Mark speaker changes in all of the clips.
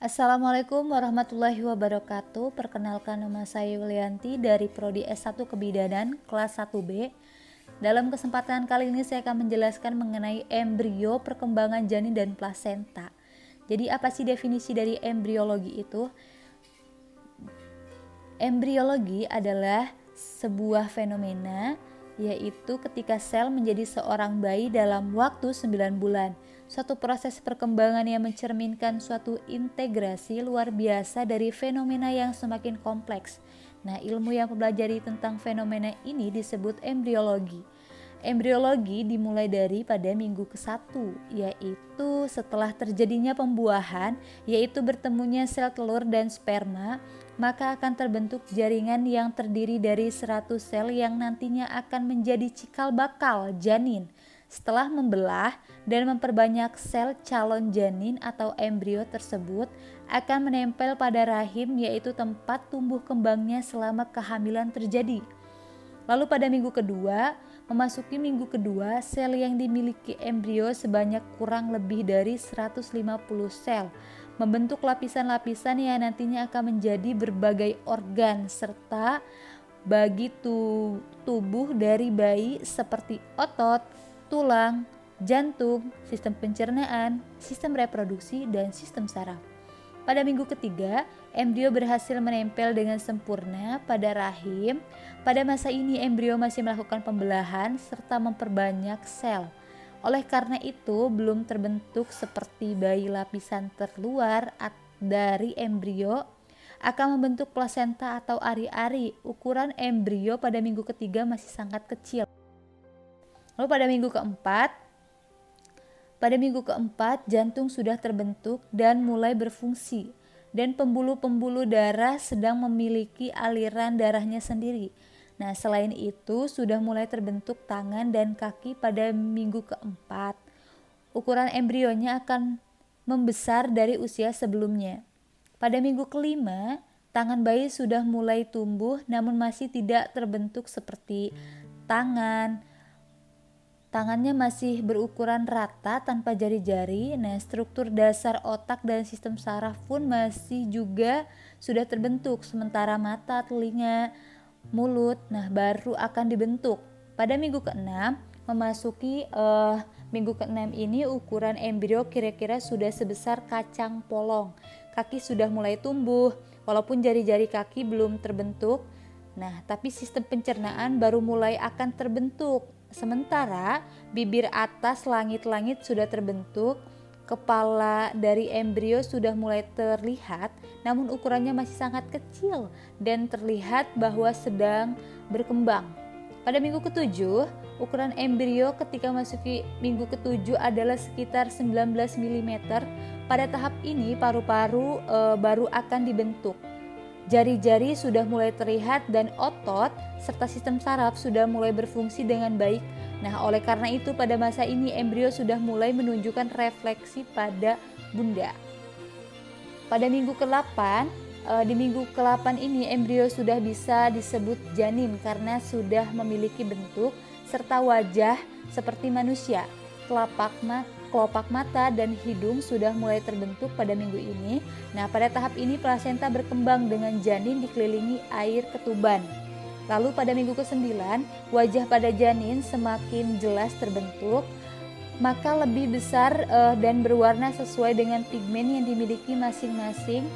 Speaker 1: Assalamualaikum warahmatullahi wabarakatuh. Perkenalkan, nama saya Yulianti dari Prodi S1 Kebidanan kelas 1B. Dalam kesempatan kali ini saya akan menjelaskan mengenai embrio, perkembangan janin dan plasenta. Jadi apa sih definisi dari embriologi itu? Embriologi adalah sebuah fenomena, yaitu ketika sel menjadi seorang bayi dalam waktu 9 bulan. Suatu proses perkembangan yang mencerminkan suatu integrasi luar biasa dari fenomena yang semakin kompleks. Nah, ilmu yang mempelajari tentang fenomena ini disebut embriologi. Embriologi dimulai dari pada minggu ke-1, yaitu setelah terjadinya pembuahan, yaitu bertemunya sel telur dan sperma, maka akan terbentuk jaringan yang terdiri dari 100 sel yang nantinya akan menjadi cikal bakal janin. Setelah membelah dan memperbanyak sel, calon janin atau embrio tersebut akan menempel pada rahim, yaitu tempat tumbuh kembangnya selama kehamilan terjadi. Lalu pada minggu kedua, memasuki minggu kedua, sel yang dimiliki embrio sebanyak kurang lebih dari 150 sel, membentuk lapisan-lapisan yang nantinya akan menjadi berbagai organ serta bagi tubuh dari bayi seperti otot, tulang, jantung, sistem pencernaan, sistem reproduksi, dan sistem saraf. Pada minggu ketiga, embrio berhasil menempel dengan sempurna pada rahim. Pada masa ini embrio masih melakukan pembelahan serta memperbanyak sel. Oleh karena itu, belum terbentuk seperti bayi lapisan terluar dari embrio akan membentuk plasenta atau ari-ari. Ukuran embrio pada minggu ketiga masih sangat kecil. Lalu pada minggu keempat, jantung sudah terbentuk dan mulai berfungsi, dan pembuluh-pembuluh darah sedang memiliki aliran darahnya sendiri. Nah, selain itu sudah mulai terbentuk tangan dan kaki pada minggu keempat. Ukuran embrionya akan membesar dari usia sebelumnya. Pada minggu kelima, tangan bayi sudah mulai tumbuh namun masih tidak terbentuk seperti tangan. Tangannya masih berukuran rata tanpa jari-jari. Nah, struktur dasar otak dan sistem saraf pun masih juga sudah terbentuk, sementara mata, telinga, mulut baru akan dibentuk. Pada minggu ke-6, memasuki minggu ke-6 ini ukuran embrio kira-kira sudah sebesar kacang polong. Kaki sudah mulai tumbuh, walaupun jari-jari kaki belum terbentuk. Nah, tapi sistem pencernaan baru mulai akan terbentuk. Sementara bibir atas langit-langit sudah terbentuk, kepala dari embrio sudah mulai terlihat, namun ukurannya masih sangat kecil dan terlihat bahwa sedang berkembang. Pada minggu ke-7, ukuran embrio ketika masuki minggu ke-7 adalah sekitar 19 mm. Pada tahap ini paru-paru baru akan dibentuk. Jari-jari sudah mulai terlihat dan otot serta sistem saraf sudah mulai berfungsi dengan baik. Nah, oleh karena itu pada masa ini embrio sudah mulai menunjukkan refleksi pada bunda. Pada minggu ke-8, di minggu ke-8 ini embrio sudah bisa disebut janin karena sudah memiliki bentuk serta wajah seperti manusia. Kelopak mata dan hidung sudah mulai terbentuk pada minggu ini. Nah, pada tahap ini plasenta berkembang dengan janin dikelilingi air ketuban. Lalu pada minggu ke-9, wajah pada janin semakin jelas terbentuk, maka lebih besar dan berwarna sesuai dengan pigmen yang dimiliki masing-masing.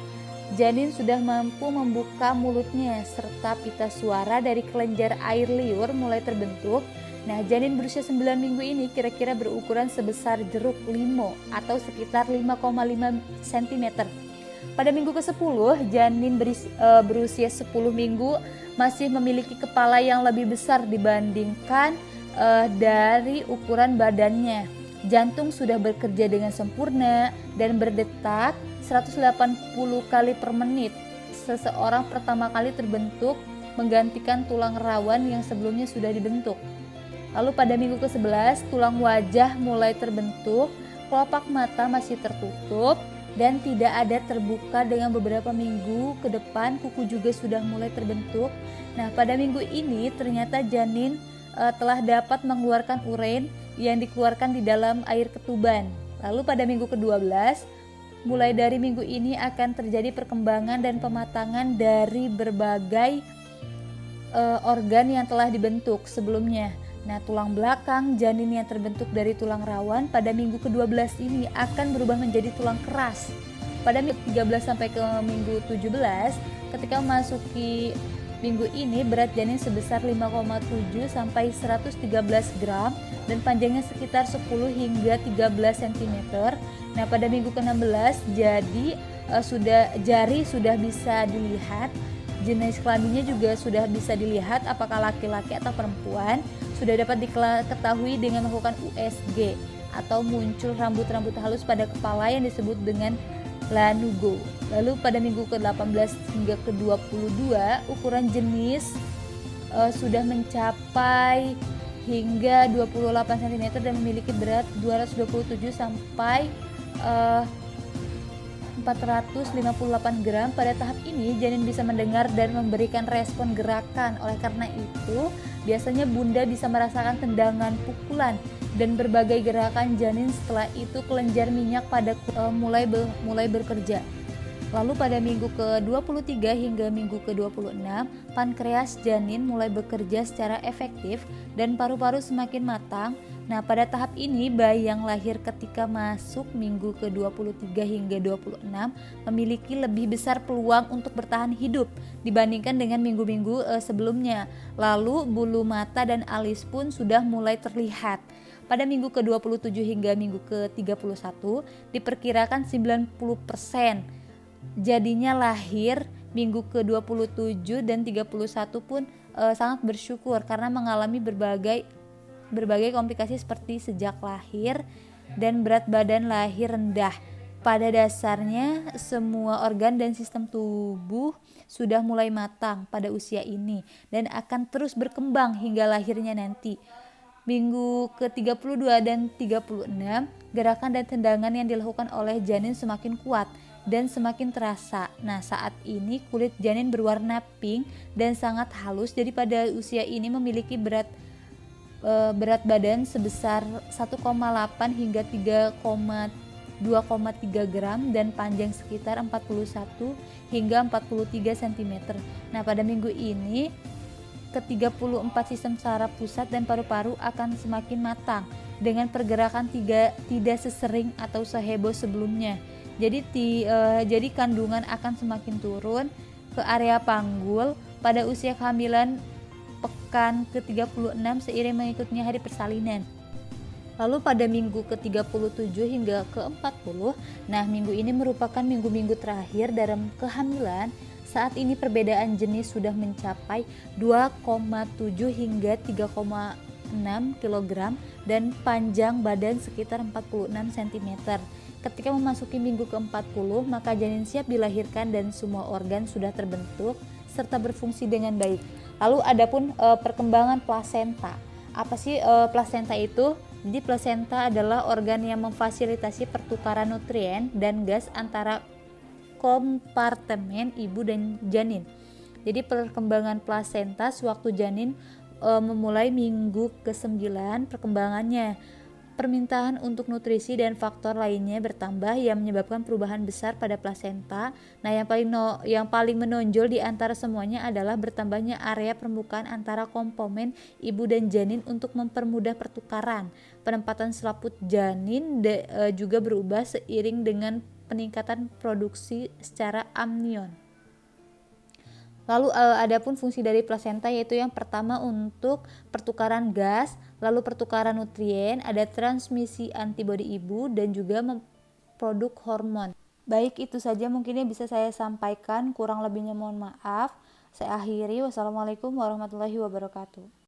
Speaker 1: Janin sudah mampu membuka mulutnya serta pita suara dari kelenjar air liur mulai terbentuk. Nah, janin berusia 9 minggu ini kira-kira berukuran sebesar jeruk limau atau sekitar 5,5 cm. Pada minggu ke-10, janin berusia 10 minggu masih memiliki kepala yang lebih besar dibandingkan dari ukuran badannya. Jantung sudah bekerja dengan sempurna dan berdetak 180 kali per menit. Seseorang pertama kali terbentuk menggantikan tulang rawan yang sebelumnya sudah dibentuk. Lalu pada minggu ke-11, tulang wajah mulai terbentuk, kelopak mata masih tertutup dan tidak ada terbuka. Dengan beberapa minggu ke depan kuku juga sudah mulai terbentuk. Nah, pada minggu ini ternyata janin telah dapat mengeluarkan urein yang dikeluarkan di dalam air ketuban. Lalu pada minggu ke-12 mulai dari minggu ini akan terjadi perkembangan dan pematangan dari berbagai organ yang telah dibentuk sebelumnya. Nah, tulang belakang janin yang terbentuk dari tulang rawan pada minggu ke-12 ini akan berubah menjadi tulang keras. Pada minggu 13 sampai ke minggu 17, ketika memasuki minggu ini berat janin sebesar 5,7 sampai 113 gram dan panjangnya sekitar 10 hingga 13 cm. Nah, pada minggu ke-16 jari sudah bisa dilihat. Jenis kelaminnya juga sudah bisa dilihat apakah laki-laki atau perempuan. Sudah dapat diketahui dengan melakukan USG atau muncul rambut-rambut halus pada kepala yang disebut dengan lanugo. Lalu pada minggu ke-18 hingga ke-22 ukuran jenis sudah mencapai hingga 28 cm dan memiliki berat 227 sampai 458 gram. Pada tahap ini janin bisa mendengar dan memberikan respon gerakan. Oleh karena itu, biasanya bunda bisa merasakan tendangan, pukulan, dan berbagai gerakan janin. Setelah itu kelenjar minyak pada mulai bekerja. Lalu pada minggu ke-23 hingga minggu ke-26, pankreas janin mulai bekerja secara efektif dan paru-paru semakin matang. Nah, pada tahap ini bayi yang lahir ketika masuk minggu ke-23 hingga 26 memiliki lebih besar peluang untuk bertahan hidup dibandingkan dengan minggu-minggu sebelumnya. Lalu bulu mata dan alis pun sudah mulai terlihat. Pada minggu ke-27 hingga minggu ke-31 diperkirakan 90% jadinya lahir. Minggu ke-27 dan 31 pun sangat bersyukur karena mengalami berbagai komplikasi seperti sejak lahir dan berat badan lahir rendah. Pada dasarnya semua organ dan sistem tubuh sudah mulai matang pada usia ini dan akan terus berkembang hingga lahirnya nanti. Minggu ke-32 dan 36, gerakan dan tendangan yang dilakukan oleh janin semakin kuat dan semakin terasa. Nah, saat ini kulit janin berwarna pink dan sangat halus. Jadi pada usia ini memiliki berat badan sebesar 1,8 hingga 2,3 gram dan panjang sekitar 41 hingga 43 cm. Nah, pada minggu ini ke-34 sistem saraf pusat dan paru-paru akan semakin matang dengan pergerakan tidak sesering atau seheboh sebelumnya. Jadi kandungan akan semakin turun ke area panggul pada usia kehamilan pekan ke-36 seiring mengikutnya hari persalinan. Lalu pada minggu ke-37 hingga ke-40, nah minggu ini merupakan minggu-minggu terakhir dalam kehamilan. Saat ini perbedaan jenis sudah mencapai 2,7 hingga 3,6 kg dan panjang badan sekitar 46 cm. Ketika memasuki minggu ke-40, maka janin siap dilahirkan dan semua organ sudah terbentuk serta berfungsi dengan baik. Lalu adapun perkembangan plasenta. Apa sih plasenta itu? Jadi plasenta adalah organ yang memfasilitasi pertukaran nutrien dan gas antara kompartemen ibu dan janin. Jadi perkembangan plasenta sewaktu janin memulai minggu ke-9 perkembangannya. Permintaan untuk nutrisi dan faktor lainnya bertambah yang menyebabkan perubahan besar pada plasenta. Nah, yang paling menonjol di antara semuanya adalah bertambahnya area permukaan antara kompomen ibu dan janin untuk mempermudah pertukaran. Penempatan selaput janin juga berubah seiring dengan peningkatan produksi secara amnion. Lalu adapun fungsi dari plasenta yaitu yang pertama untuk pertukaran gas, lalu pertukaran nutrien, ada transmisi antibodi ibu dan juga produk hormon. Baik, itu saja mungkin yang bisa saya sampaikan, kurang lebihnya mohon maaf. Saya akhiri, wassalamualaikum warahmatullahi wabarakatuh.